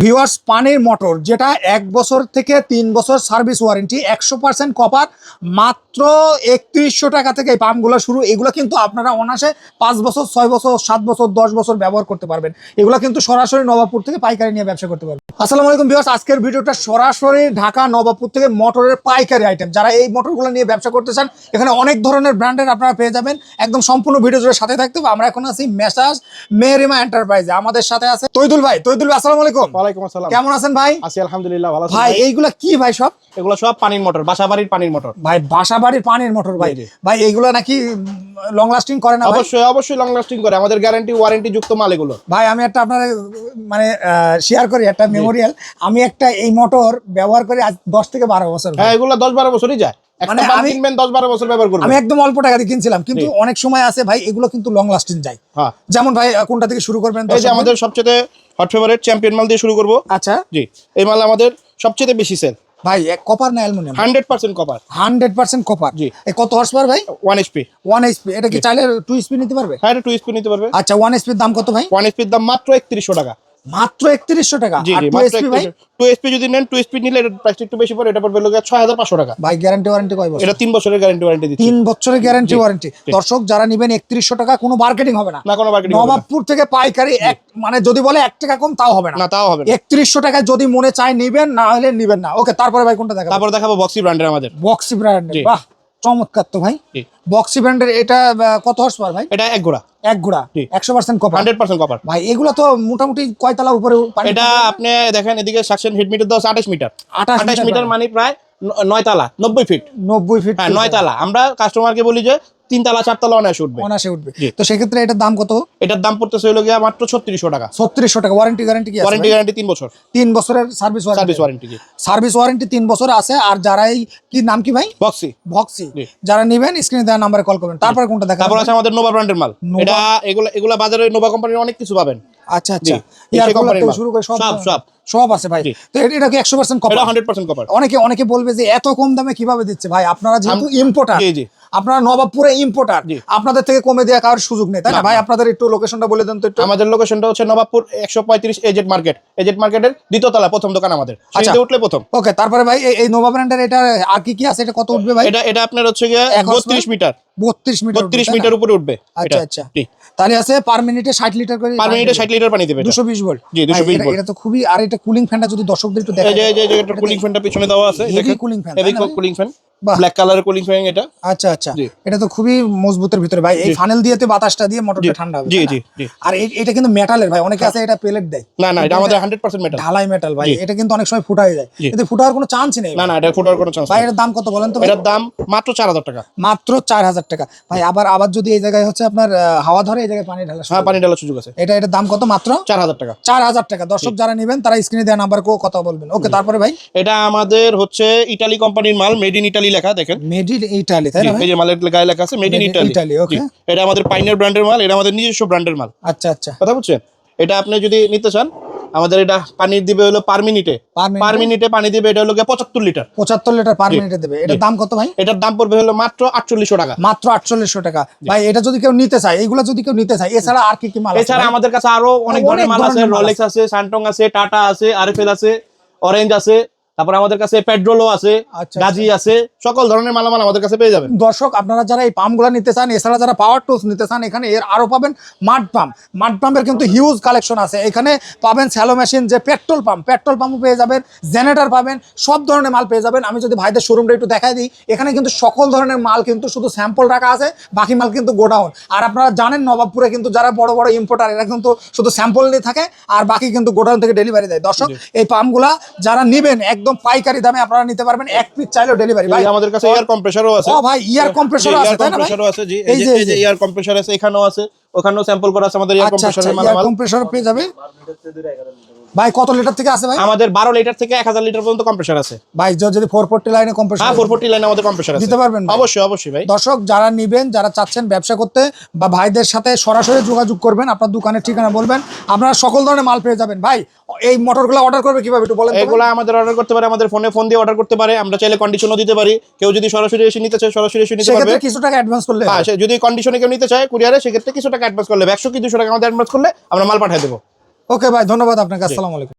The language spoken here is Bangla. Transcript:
ভিউয়ার্স, পানির মোটর যেটা 1 বছর থেকে 3 বছর সার্ভিস ওয়ারেন্টি, 100% কপার, মাত্র 3100 টাকা থেকে এই পাম্পগুলো শুরু। এগুলো কিন্তু আপনারা অনায়াসে 5 বছর, 6 বছর, 7 বছর, 10 বছর ব্যবহার করতে পারবেন। এগুলো কিন্তু সরাসরি নবাবপুর থেকে পাইকারি নিয়ে ব্যবসা করতে পারবেন। আসসালামু আলাইকুম ভিউয়ার্স, আজকের ভিডিওটা সরাসরি ঢাকা নবাবপুর থেকে মোটরের পাইকারি আইটেম। যারা এই মোটরগুলো নিয়ে ব্যবসা করতে চান, এখানে অনেক ধরনের ব্র্যান্ডের আপনারা পেয়ে যাবেন। একদম সম্পূর্ণ ভিডিও জুড়ে সাথে থাকতে হবে। আমরা এখন আছি মেসার্স মেহরিমা এন্টারপ্রাইজে। আমাদের সাথে আছে তৈদুল ভাই। তৈদুল ভাই, আসসালামু আলাইকুম। ওয়ালাইকুম আসসালাম। কেমন আছেন ভাই? আছি আলহামদুলিল্লাহ, ভালো আছি ভাই। এইগুলা কি ভাই? সব এগুলো সব পানির মোটর, বাসাবাড়ির পানির মোটর ভাই, বাসাবাড়ির পানির মোটর ভাই। জি। ভাই এইগুলা নাকি লং লাস্টিং করে না? অবশ্যই অবশ্যই লং লাস্টিং করে, আমাদের গ্যারান্টি ওয়ারেন্টি যুক্ত মাল এগুলো। ভাই আমি একটা আপনার মানে শেয়ার করি একটা মেমোরিয়াল। আমি একটা এই মোটর ব্যবহার করি আজ 10 থেকে 12 বছর। হ্যাঁ, এগুলো 10-12 বছরই যায়। মানে আমি কিনবেন 10-12 বছর ব্যবহার করবেন। আমি একদম অল্প টাকা দিয়ে কিনছিলাম, কিন্তু অনেক সময় আছে ভাই এগুলো কিন্তু লং লাস্টিং যায়। হ্যাঁ, যেমন ভাই কোনটা থেকে শুরু করবেন? এই যে আমাদের সবচেয়ে হট ফেভারিট চ্যাম্পিয়ন মাল দিয়ে শুরু করব। আচ্ছা জি, এই মাল আমাদের সবচেয়ে বেশি সেল। ভাই কপার না অ্যালুমিনিয়াম? 100% কপার। 100% কপার। জি। এই কত হর্স পাওয়ার ভাই? 1 এইচপি। 1 এইচপি। এটা কি চাইলে 2 এইচপি নিতে পারবে? হ্যাঁ, এটা 2 এইচপি নিতে পারবে। আচ্ছা, 1 এইচপির দাম কত ভাই? 1 এইচপির দাম মাত্র 3100 টাকা। মাত্র 3100 টাকা। জি আর জি, 2 মাত্র এইচপি ভাই? 2 এইচপি যদি নেন, 2 এইচপি নিলে এটার প্রাইসটা একটু বেশি পড়ে, এটা পড়বে 6500 টাকা। ভাই গ্যারান্টি ওয়ারেন্টি কয় বছর? এটা 3 বছরের গ্যারান্টি ওয়ারেন্টি দিচ্ছি। 3 বছরের গ্যারান্টি ওয়ারেন্টি। দর্শক যারা নেবেন 3100 টাকা, কোনো মার্কেটিং হবে না। না, কোনো মার্কেটিং হবে না। নবাবপুর থেকে পাইকারি মানে যদি বলে 1 টাকা কম তাও হবে না। না, তাও হবে না। 3100 টাকায় যদি মনে চায় নিবেন, না হলে নিবেন না। ওকে, তারপরে ভাই কোনটা দেখাবো? তারপর দেখাবো বক্সি ব্র্যান্ডের আমাদের। বক্সি ব্র্যান্ডের। জি। বাহ, চমৎকার তো ভাই। জি। বক্সি ব্র্যান্ডের এটা কত হর্স পাওয়ার ভাই? এটা এক ঘোড়া। এক ঘোড়া। জি। 100% কপার। 100% কপার। ভাই এগুলা তো মোটামুটি কয়তলা উপরে পানি? এটা আপনি দেখেন, এদিকে suction head meter 28 meter. 28 meter মানে প্রায় 9 তালা, 90 ফিট। 90 ফিট। হ্যাঁ, 9 তালা। আমরা কাস্টমারকে বলি যে 3 তালা 4 তালা অনায়াসে উঠবে। অনায়াসে উঠবে। জি। তো সেক্ষেত্রে এটার দাম কত? এটার দাম পড়তেছে হলো গিয়া মাত্র 3600 টাকা। 3600 টাকা। ওয়ারেন্টি গ্যারান্টি কি আছে? ওয়ারেন্টি গ্যারান্টি 3 বছর। 3 বছরের সার্ভিস ওয়ারেন্টি। Service warranty. জি। সার্ভিস ওয়ারেন্টি 3 বছর আছে। আর যারা এই কি নাম কি ভাই? বক্সি। বক্সি। জি। যারা নেবেন স্ক্রিনে দেওয়া নাম্বারে কল করবেন। তারপর কোনটা দেখাবো? তারপর আছে আমাদের নোভা ব্র্যান্ডের মাল। নোভা। এটা এগুলা বাজারে নোভা কোম্পানির অনেক কিছু পাবেন। আচ্ছা জি। আচ্ছা। এই ইয়ার কোম্পানির থেকে মাল। শুরু করে সব সব। সব আছে ভাই। জি। তো এটা কি 100% কপার? এটা 100% কপার। অনেকে বলবে যে এত কম দামে কিভাবে দিচ্ছে ভাই? আপনারা যেহেতু ইম্পোর্টার। জি জি। আপনারা নবাবপুরে ইম্পোর্টার, জি। আপনাদের থেকে কমে দেওয়া কারোর সুযোগ নেই, তাই না না, ভাই? না। আপনাদের একটু লোকেশনটা বলে দেন তো একটু। আমাদের লোকেশনটা হচ্ছে নবাবপুর 135 এজেড মার্কেট। এজেড মার্কেটের দ্বিতীয় তলা, প্রথম দোকান আমাদের। আচ্ছা। সিঁড়িতে উঠলে প্রথম। ওকে, তারপরে ভাই এই নোভা ব্র্যান্ডের এটা আর কি আছে? এটা কত উঠবে ভাই? এটা আপনার হচ্ছে গিয়ে 32 মিটার। 32 মিটার। 32 মিটার উপরে উঠবে। আচ্ছা আচ্ছা। তাহলে আছে পার মিনিটে 60 লিটার করে। পার মিনিটে 60 লিটার পানি দেবে। 220 ভোল্ট। জি, 220 ভোল্ট। এটা তো খুবই। আর এটা কুলিং ফ্যানটা যদি দর্শকদের একটু এই দেখায়। যে একটা কুলিং ফ্যানটা পিছনে দেওয়া আছে, দেখেন। Cooling fan. Heavy cooling fan. বাহ। ব্ল্যাক কালারের কুলিং ফ্যান এটা। আচ্ছা আচ্ছা। জি। এটা তো খুবই মজবুতের ভিতরে ভাই। এই ফানেল দিয়েতে বাতাসটা দিয়ে মোটরটা ঠান্ডা হবে। জি তাই না? জি জি। আর এটা কিন্তু মেটালের ভাই। অনেকে আছে এটা পেলেট দেয়। না না, এটা আমাদের 100% মেটাল। ঢালাই মেটাল ভাই। জি। এটা কিন্তু অনেক সময় ফুটা হয়ে যায়। জি। কিন্তু ফুটার কোনো চান্সই নেই না না, এটা ফুটার কোনো চান্স ভাই। নেই। এর দাম কত বলেন তো ভাই? এটার দাম মাত্র 4000 টাকা। মাত্র 4000 টাকা ভাই। আবার যদি এই জায়গায় হচ্ছে আপনার হাওয়া ধরে, এই জায়গায় পানি ঢালা শুরু হ্যাঁ, করে। পানি ঢালার সুযোগ আছে। এটার দাম কত? মাত্র 4000 টাকা। 4000 টাকা। দর্শক যারা নেবেন তারা স্ক্রিনে দেওয়া নাম্বার কথা বলবেন। ওকে, তারপরে ভাই এটা আমাদের হচ্ছে ইতালি কোম্পানির মাল, মেড ইন ইতালি লেখা, দেখেন। মেড ইন ইটালি, তাই না ভাই? এই যে মালের গায়ে লেখা আছে made in Made in Italy. Italy, okay. এটা আমাদের পাইনিয়ার ব্র্যান্ডের মাল, এটা আমাদের নিজস্ব ব্র্যান্ডের মাল। আচ্ছা আচ্ছা। কথা বুঝছেন? এটা আপনি যদি নিতে চান, আমাদের এটা পানি দিবে হলো পার মিনিটে পার মিনিটে পানি দিবে, এটা হলো 75 লিটার। 75 লিটার পার মিনিটে দেবে। এটার দাম কত ভাই? এটার দাম পড়বে হলো মাত্র 4800 টাকা। মাত্র 4800 টাকা ভাই। এটা যদি কেউ নিতে চায়, এগুলো যদি কেউ নিতে চায়, এছাড়া আর কি মাল আছে? এছাড়া আমাদের কাছে আরো অনেক ধরনের মাল আছে। রোলেক্স আছে, স্যামসাং আছে, টাটা আছে, আরএফএল আছে, অরেঞ্জ আছে, তারপর আমাদের কাছে পেট্রোলও আছে, আচ্ছা, গাজি আছে, সকল ধরনের মালামাল আমাদের কাছে পেয়ে যাবেন। দর্শক আপনারা যারা এই পাম্পগুলো নিতে চান, এছাড়া যারা পাওয়ার টুলস নিতে চান, এখানে এর আরো পাবেন মাড পাম্প। মাড পাম্পের কিন্তু হিউজ কালেকশন আছে। এখানে পাবেন স্যালো মেশিন, যে পেট্রোল পাম্পও পেয়ে যাবেন, জেনারেটর পাবেন, সব ধরনের মাল পেয়ে যাবেন। আমি যদি ভাইদের শোরুমটা একটু দেখাই দিই, এখানে কিন্তু সকল ধরনের মাল কিন্তু শুধু স্যাম্পল রাখা আছে, বাকি মাল কিন্তু গোডাউন। আর আপনারা জানেন নবাবপুরে কিন্তু যারা বড় বড় ইম্পোর্টার, এরা কিন্তু শুধু স্যাম্পল নিয়ে থাকে আর বাকি কিন্তু গোডাউন থেকে ডেলিভারি দেয়। দর্শক এই পাম্পগুলা যারা নেবেন একদম পাইকারি দামে আপনারা নিতে পারবেন। এক পিস চাইলেও ডেলিভারি। ভাই আমাদের কাছে এয়ার কম্প্রেসরও আছে। ও ভাই, এয়ার কম্প্রেসরও আছে, তাই না ভাই? কম্প্রেসরও আছে। জি, এই যে এয়ার কম্প্রেসর আছে, এখানেও আছে, ওখানেও স্যাম্পল করা আছে আমাদের এয়ার কম্প্রেসরের মালামাল। এয়ার কম্প্রেসর পেয়ে যাবে ভাই। কত লিটার থেকে আছে ভাই? আমাদের 12 লিটার থেকে 1000 লিটার পর্যন্ত কম্প্রেসর আছে ভাই। যদি 440 লাইনে কম্প্রেসর, হ্যাঁ 440 লাইনে আমাদের কম্প্রেসর আছে, দিতে পারবেন ভাই? অবশ্যই অবশ্যই ভাই। দর্শক যারা নেবেন, যারা চাচ্ছেন ব্যবসা করতে, বা ভাইদের সাথে সরাসরি যোগাযোগ করবেন, আপনার দোকানের ঠিকানা বলবেন, আপনারা সকল ধরনের মাল পেয়ে যাবেন। ভাই এই মোটরগুলো অর্ডার করবে কিভাবে একটু বলেন? এগুলা আমাদের অর্ডার করতে পারে, আমাদের ফোন দিয়ে অর্ডার করতে পারে। আমরা চাইলে কন্ডিশনও দিতে পারি। কেউ যদি সরাসরি এসে নিতে চায়, সরাসরি এসে নিতে পারবে। কিছু টাকা অ্যাডভান্স করলে, হ্যাঁ, যদি কন্ডিশনে কেউ নিতে চায় কুরিয়ারে, সেক্ষেত্রে কিছু টাকা অ্যাডভান্স করলে, 100 কি 200 টাকা আমাদের অ্যাডভান্স করলে আমরা মাল পাঠিয়ে দেবো। ওকে ভাই, ধন্যবাদ আপনাকে। আসসালামু আলাইকুম।